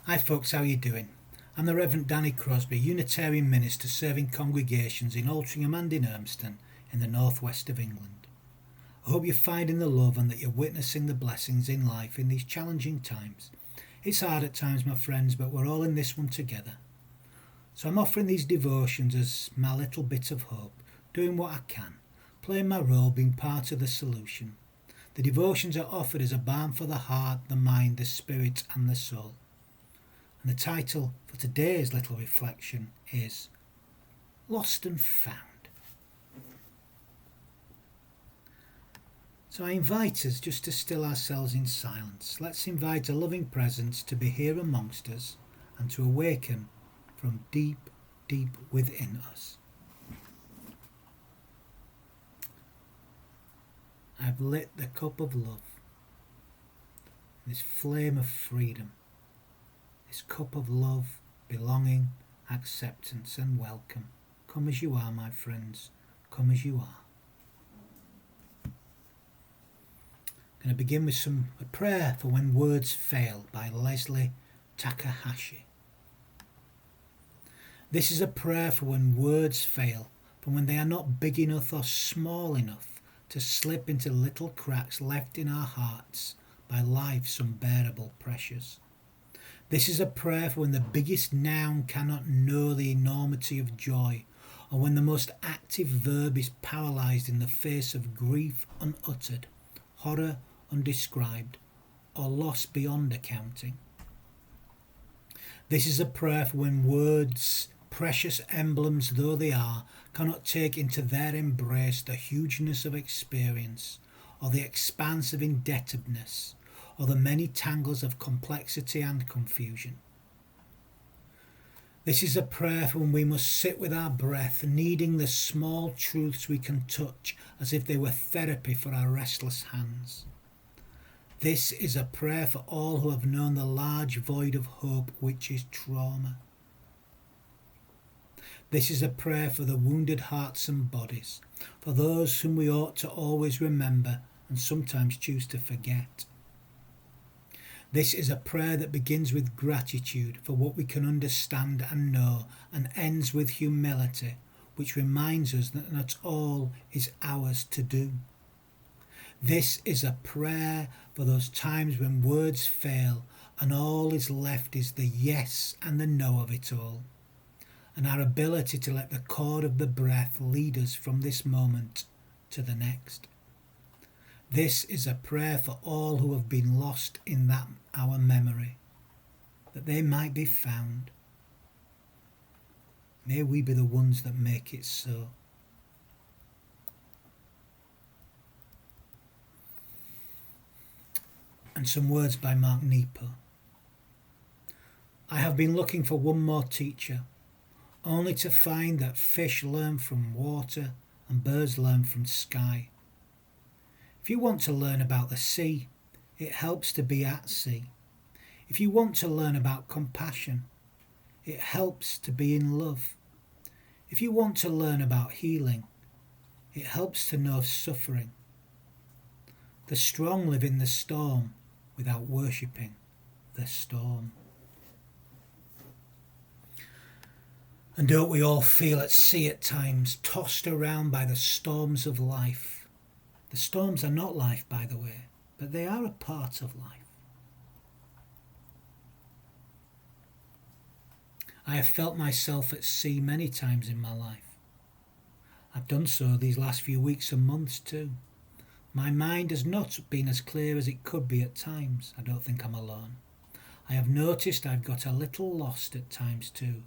Hi folks, how you doing? I'm the Reverend Danny Crosby, Unitarian minister serving congregations in Altrincham and in Urmston in the northwest of England. I hope you're finding the love and that you're witnessing the blessings in life in these challenging times. It's hard at times, my friends, but we're all in this one together. So I'm offering these devotions as my little bit of hope, doing what I can, playing my role, being part of the solution. The devotions are offered as a balm for the heart, the mind, the spirit and the soul. And the title for today's little reflection is Lost and Found. So I invite us just to still ourselves in silence. Let's invite a loving presence to be here amongst us and to awaken from deep, deep within us. I've lit the cup of love, this flame of freedom. This cup of love, belonging, acceptance and welcome. Come as you are, my friends. Come as you are. I'm going to begin with a prayer for when words fail by Leslie Takahashi. This is a prayer for when words fail, for when they are not big enough or small enough to slip into little cracks left in our hearts by life's unbearable pressures. This is a prayer for when the biggest noun cannot know the enormity of joy, or when the most active verb is paralysed in the face of grief unuttered, horror undescribed, or loss beyond accounting. This is a prayer for when words, precious emblems though they are, cannot take into their embrace the hugeness of experience, or the expanse of indebtedness, or the many tangles of complexity and confusion. This is a prayer for when we must sit with our breath, needing the small truths we can touch as if they were therapy for our restless hands. This is a prayer for all who have known the large void of hope which is trauma. This is a prayer for the wounded hearts and bodies, for those whom we ought to always remember and sometimes choose to forget. This is a prayer that begins with gratitude for what we can understand and know and ends with humility, which reminds us that not all is ours to do. This is a prayer for those times when words fail and all is left is the yes and the no of it all, and our ability to let the chord of the breath lead us from this moment to the next. This is a prayer for all who have been lost in that our memory, that they might be found. May we be the ones that make it so. And some words by Mark Nepo. I have been looking for one more teacher, only to find that fish learn from water and birds learn from sky. If you want to learn about the sea, it helps to be at sea. If you want to learn about compassion, it helps to be in love. If you want to learn about healing, it helps to know suffering. The strong live in the storm without worshipping the storm. And don't we all feel at sea at times, tossed around by the storms of life? The storms are not life, by the way, but they are a part of life. I have felt myself at sea many times in my life. I've done so these last few weeks and months too. My mind has not been as clear as it could be at times. I don't think I'm alone. I have noticed I've got a little lost at times too.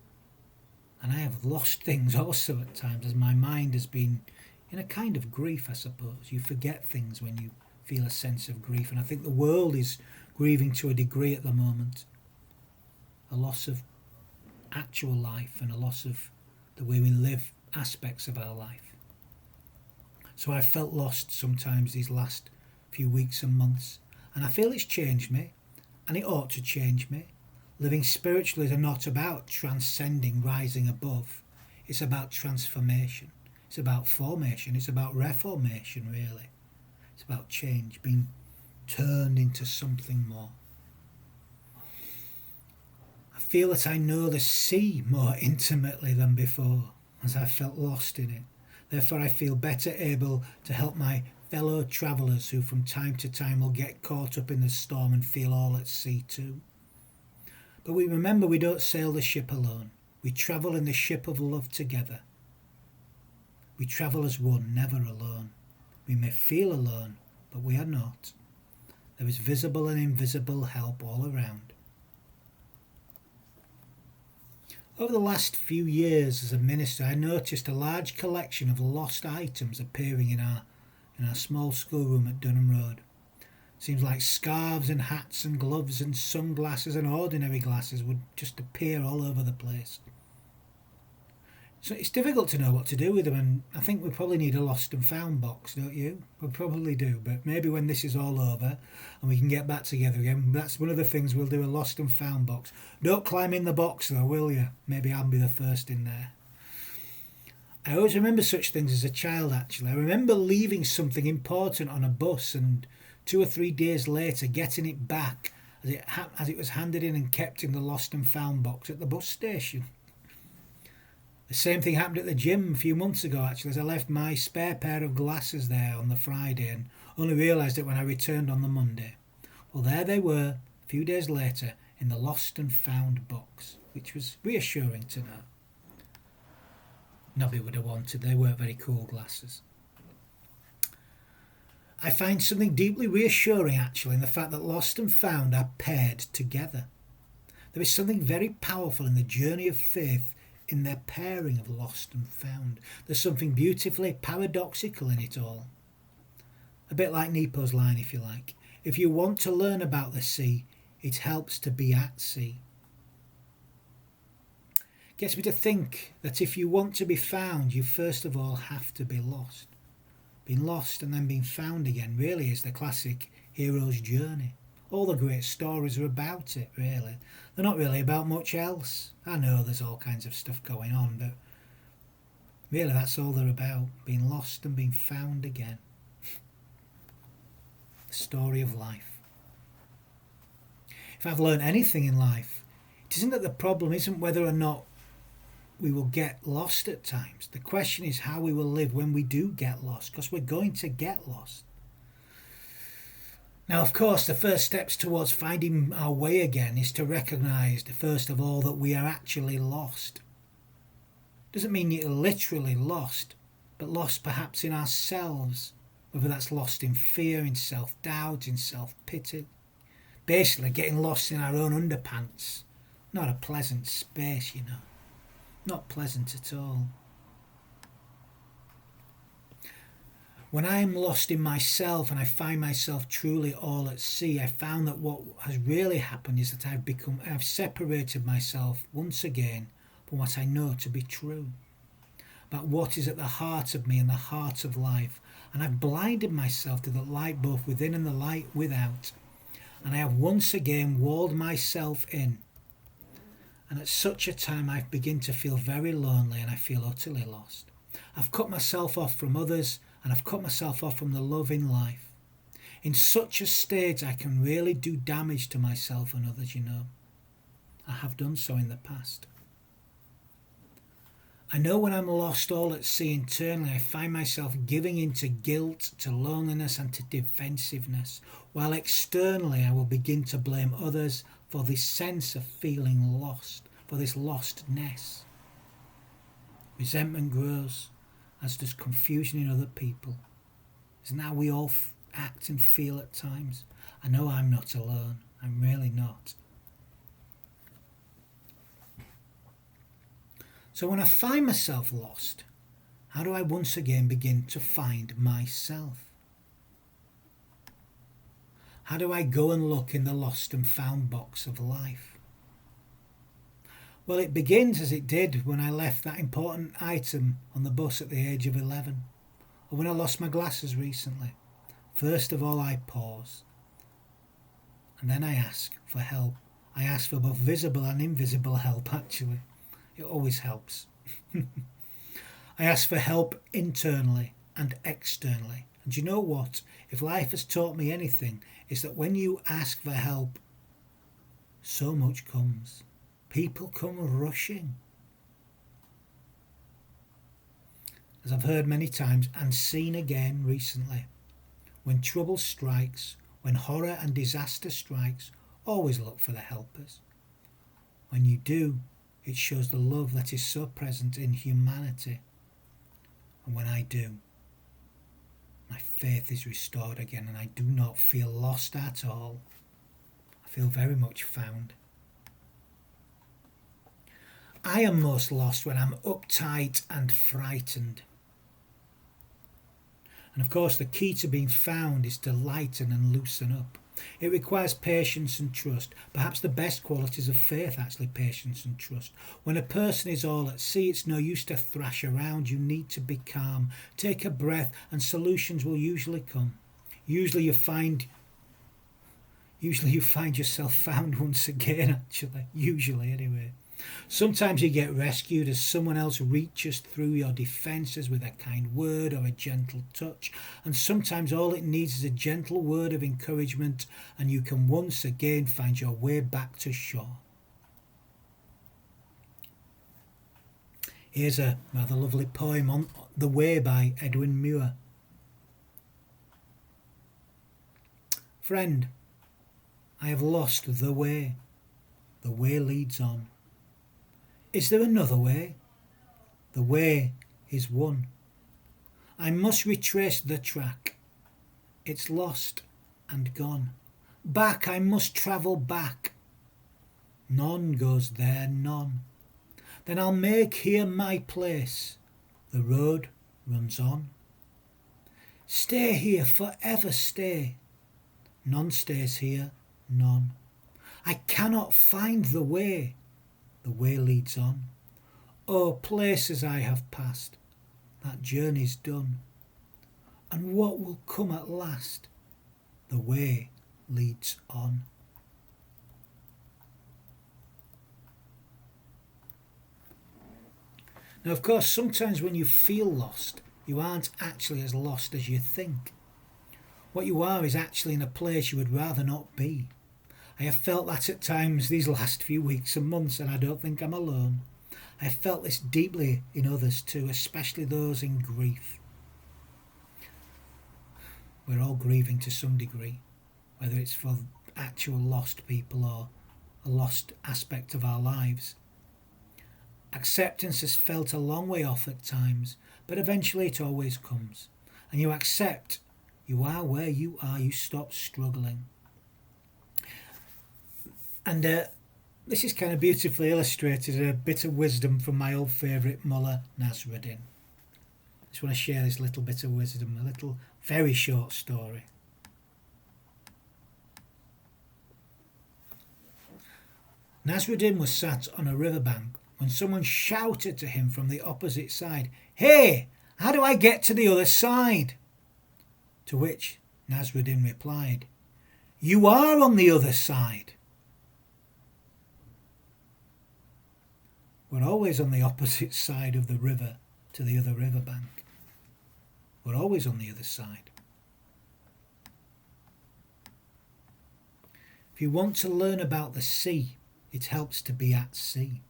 And I have lost things also at times as my mind has been in a kind of grief, I suppose. You forget things when you feel a sense of grief. And I think the world is grieving to a degree at the moment. A loss of actual life and a loss of the way we live aspects of our life. So I felt lost sometimes these last few weeks and months. And I feel it's changed me, and it ought to change me. Living spiritually is not about transcending, rising above. It's about transformation. It's about formation. It's about reformation, really. It's about change, being turned into something more. feel that I know the sea more intimately than before, as I felt lost in it. Therefore I feel better able to help my fellow travellers who from time to time will get caught up in the storm and feel all at sea too. But we remember we don't sail the ship alone. We travel in the ship of love together. We travel as one, never alone. We may feel alone, but we are not. There is visible and invisible help all around. Over the last few years as a minister, I noticed a large collection of lost items appearing in our small schoolroom at Dunham Road. Seems like scarves and hats and gloves and sunglasses and ordinary glasses would just appear all over the place. So it's difficult to know what to do with them, and I think we probably need a lost and found box, don't you? We probably do, but maybe when this is all over and we can get back together again, that's one of the things we'll do, a lost and found box. Don't climb in the box though, will you? Maybe I'll be the first in there. I always remember such things as a child, actually. I remember leaving something important on a bus and 2 or 3 days later getting it back as it was handed in and kept in the lost and found box at the bus station. The same thing happened at the gym a few months ago, actually, as I left my spare pair of glasses there on the Friday and only realised it when I returned on the Monday. Well, there they were, a few days later, in the lost and found box, which was reassuring to know. Nobody would have wanted, they weren't very cool glasses. I find something deeply reassuring, actually, in the fact that lost and found are paired together. There is something very powerful in the journey of faith in their pairing of lost and found. There's something beautifully paradoxical in it all. A bit like Nepo's line, if you like. If you want to learn about the sea, it helps to be at sea. Gets me to think that if you want to be found, you first of all have to be lost. Being lost and then being found again really is the classic hero's journey. All the great stories are about it, really. They're not really about much else. I know there's all kinds of stuff going on, but really that's all they're about, being lost and being found again. The story of life. If I've learned anything in life, it isn't that the problem isn't whether or not we will get lost at times. The question is how we will live when we do get lost, because we're going to get lost. Now, of course, the first steps towards finding our way again is to recognise, first of all, that we are actually lost. Doesn't mean you're literally lost, but lost perhaps in ourselves, whether that's lost in fear, in self-doubt, in self-pity. Basically, getting lost in our own underpants. Not a pleasant space, you know. Not pleasant at all. When I am lost in myself and I find myself truly all at sea, I found that what has really happened is that I've separated myself once again from what I know to be true, about what is at the heart of me and the heart of life. And I've blinded myself to the light both within and the light without. And I have once again walled myself in. And at such a time I begin to feel very lonely and I feel utterly lost. I've cut myself off from others and I've cut myself off from the love in life. In such a state I can really do damage to myself and others, you know. I have done so in the past. I know when I'm lost all at sea internally, I find myself giving in to guilt, to loneliness and to defensiveness, while externally I will begin to blame others for this sense of feeling lost, for this lostness. Resentment grows, as does confusion in other people. Isn't that how we all act and feel at times? I know I'm not alone. I'm really not. So when I find myself lost, how do I once again begin to find myself? How do I go and look in the lost and found box of life? Well, it begins as it did when I left that important item on the bus at the age of 11, or when I lost my glasses recently. First of all, I pause, and then I ask for help. I ask for both visible and invisible help, actually. It always helps. I ask for help internally and externally. And you know what? If life has taught me anything, it's that when you ask for help, so much comes. People come rushing. As I've heard many times and seen again recently, when trouble strikes, when horror and disaster strikes, always look for the helpers. When you do, it shows the love that is so present in humanity. And when I do, my faith is restored again and I do not feel lost at all. I feel very much found. I am most lost when I'm uptight and frightened. And of course the key to being found is to lighten and loosen up. It requires patience and trust. Perhaps the best qualities of faith, actually, patience and trust. When a person is all at sea, it's no use to thrash around. You need to be calm. Take a breath and solutions will usually come. Usually you find yourself found once again, actually. Usually, anyway. Sometimes you get rescued as someone else reaches through your defences with a kind word or a gentle touch, and sometimes all it needs is a gentle word of encouragement and you can once again find your way back to shore. Here's a rather lovely poem on The Way by Edwin Muir. Friend, I have lost the way. The way leads on. Is there another way? The way is one. I must retrace the track. It's lost and gone. Back, I must travel back. None goes there, none. Then I'll make here my place. The road runs on. Stay here, forever stay. None stays here, none. I cannot find the way. The way leads on. Oh, places I have passed, that journey's done. And what will come at last? The way leads on. Now, of course, sometimes when you feel lost, you aren't actually as lost as you think. What you are is actually in a place you would rather not be. I have felt that at times these last few weeks and months, and I don't think I'm alone. I have felt this deeply in others too, especially those in grief. We're all grieving to some degree, whether it's for actual lost people or a lost aspect of our lives. Acceptance has felt a long way off at times, but eventually it always comes. And you accept you are where you are, you stop struggling. And this is kind of beautifully illustrated, a bit of wisdom from my old favourite Mullah Nasruddin. I just want to share this little bit of wisdom, a little very short story. Nasruddin was sat on a riverbank when someone shouted to him from the opposite side, "Hey, how do I get to the other side?" To which Nasruddin replied, "You are on the other side." We're always on the opposite side of the river to the other riverbank. We're always on the other side. If you want to learn about the sea, it helps to be at sea.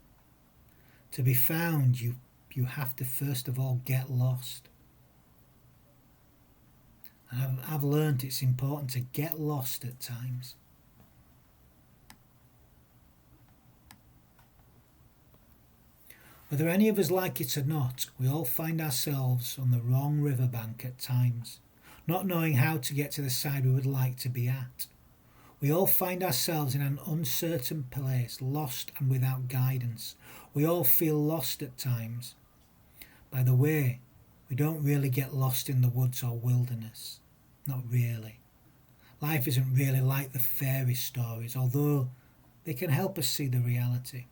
To be found, you have to first of all get lost. And I've learned it's important to get lost at times. Whether any of us like it or not, we all find ourselves on the wrong riverbank at times, not knowing how to get to the side we would like to be at. We all find ourselves in an uncertain place, lost and without guidance. We all feel lost at times. By the way, we don't really get lost in the woods or wilderness. Not really. Life isn't really like the fairy stories, although they can help us see the reality.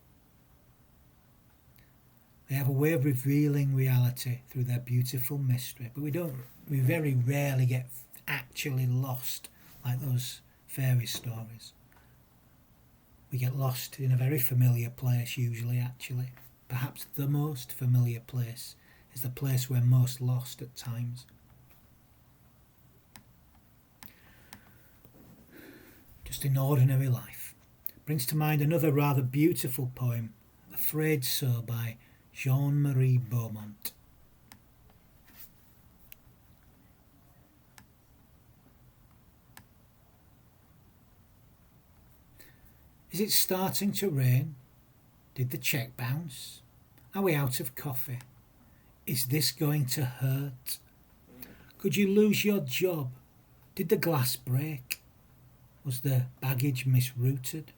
They have a way of revealing reality through their beautiful mystery, but we very rarely get actually lost like those fairy stories. We get lost in a very familiar place usually, actually. Perhaps the most familiar place is the place we're most lost at times. Just in ordinary life. brings to mind another rather beautiful poem, Afraid So by Jean-Marie Beaumont. Is it starting to rain? Did the cheque bounce? Are we out of coffee? Is this going to hurt? Could you lose your job? Did the glass break? Was the baggage misrouted?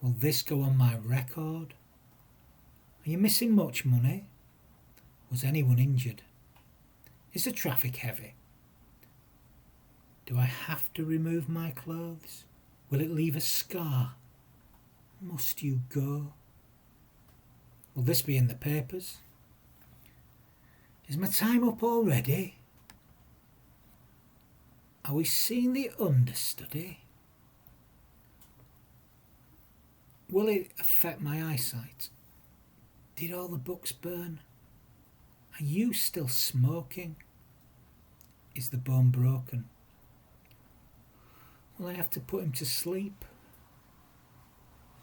Will this go on my record? Are you missing much money? Was anyone injured? Is the traffic heavy? Do I have to remove my clothes? Will it leave a scar? Must you go? Will this be in the papers? Is my time up already? Are we seeing the understudy? Will it affect my eyesight? Did all the books burn? Are you still smoking? Is the bone broken? Will I have to put him to sleep?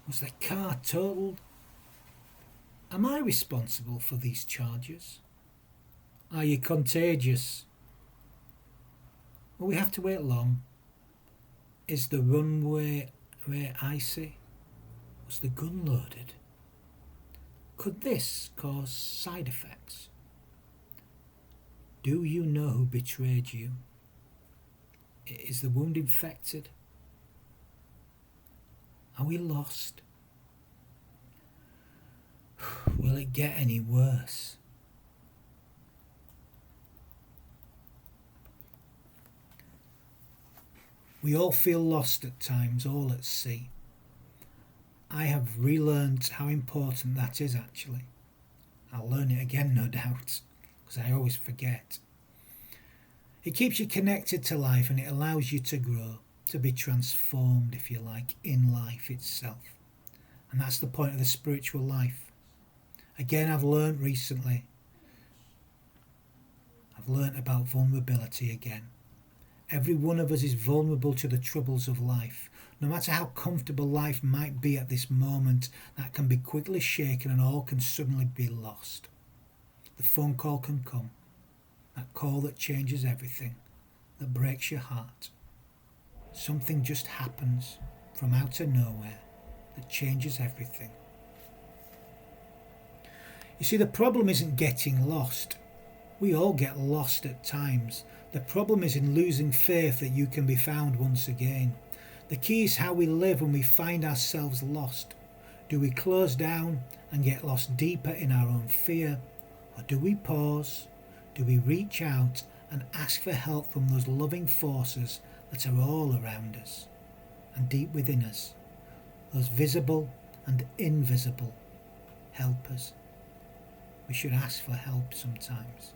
Was the car totaled? Am I responsible for these charges? Are you contagious? Will we have to wait long? Is the runway icy? Was the gun loaded? Could this cause side effects? Do you know who betrayed you? Is the wound infected? Are we lost? Will it get any worse? We all feel lost at times, all at sea. I have relearned how important that is actually. I'll learn it again, no doubt, because I always forget. It keeps you connected to life and it allows you to grow, to be transformed, if you like, in life itself. And that's the point of the spiritual life. Again, I've learned recently, about vulnerability again. Every one of us is vulnerable to the troubles of life. No matter how comfortable life might be at this moment, that can be quickly shaken and all can suddenly be lost. The phone call can come, that call that changes everything, that breaks your heart. Something just happens from out of nowhere that changes everything. You see, the problem isn't getting lost. We all get lost at times. The problem is in losing faith that you can be found once again. The key is how we live when we find ourselves lost. Do we close down and get lost deeper in our own fear? Or do we pause? Do we reach out and ask for help from those loving forces that are all around us and deep within us? Those visible and invisible helpers. We should ask for help sometimes.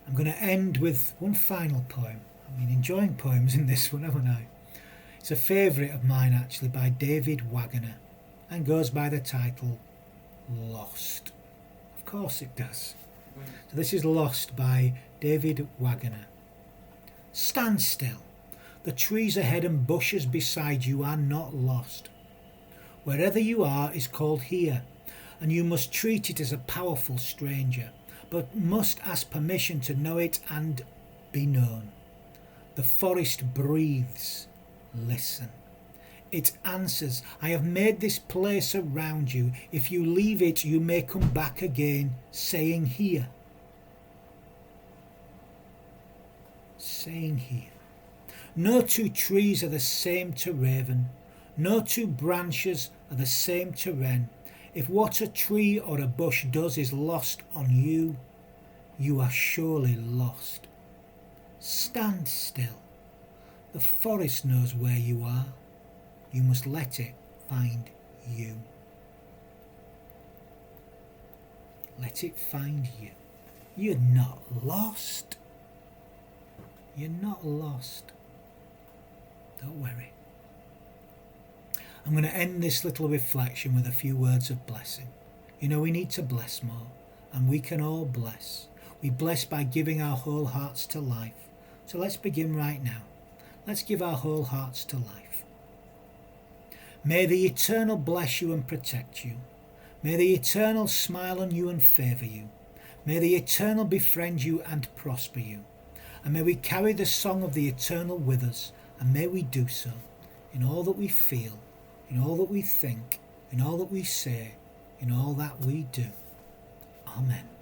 I'm going to end with one final poem. I've been enjoying poems in this one, haven't I? It's a favourite of mine actually, by David Waggoner, and goes by the title Lost. Of course it does. So this is Lost by David Waggoner. Stand still. The trees ahead and bushes beside you are not lost. Wherever you are is called here, and you must treat it as a powerful stranger, but must ask permission to know it and be known. The forest breathes. Listen. It answers, I have made this place around you. If you leave it, you may come back again, saying here. Saying here. No two trees are the same to raven. No two branches are the same to wren. If what a tree or a bush does is lost on you, you are surely lost. Stand still. The forest knows where you are. You must let it find you. Let it find you. You're not lost. You're not lost. Don't worry. I'm going to end this little reflection with a few words of blessing. You know, we need to bless more, and we can all bless. We bless by giving our whole hearts to life. So let's begin right now. Let's give our whole hearts to life. May the Eternal bless you and protect you. May the Eternal smile on you and favour you. May the Eternal befriend you and prosper you. And may we carry the song of the Eternal with us, and may we do so in all that we feel, in all that we think, in all that we say, in all that we do. Amen.